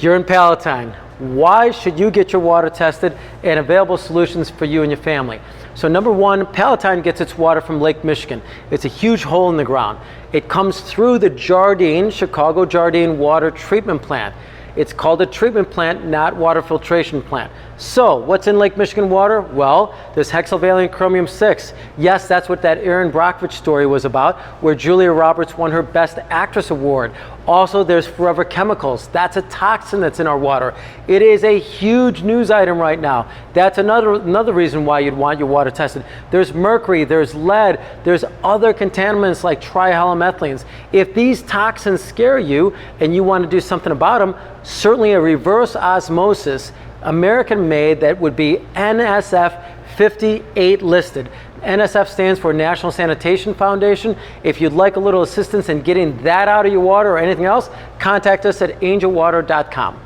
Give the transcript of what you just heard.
You're in Palatine. Why should you get your water tested and available solutions for you and your family? So number one, Palatine gets its water from Lake Michigan. It's a huge hole in the ground. It comes through the Jardine, Chicago Jardine water treatment plant. It's called a treatment plant, not water filtration plant. So what's in Lake Michigan water? Well, there's hexavalent chromium 6. Yes, that's what that Erin Brockovich story was about, where Julia Roberts won her Best Actress award. Also, there's forever chemicals. That's a toxin that's in our water. It is a huge news item right now. That's another reason why you'd want your water tested. There's mercury, there's lead, there's other contaminants like trihalomethylenes. If these toxins scare you and you want to do something about them, certainly a reverse osmosis, American made, that would be NSF 58 listed. NSF stands for National Sanitation Foundation. If you'd like a little assistance in getting that out of your water or anything else, contact us at angelwater.com.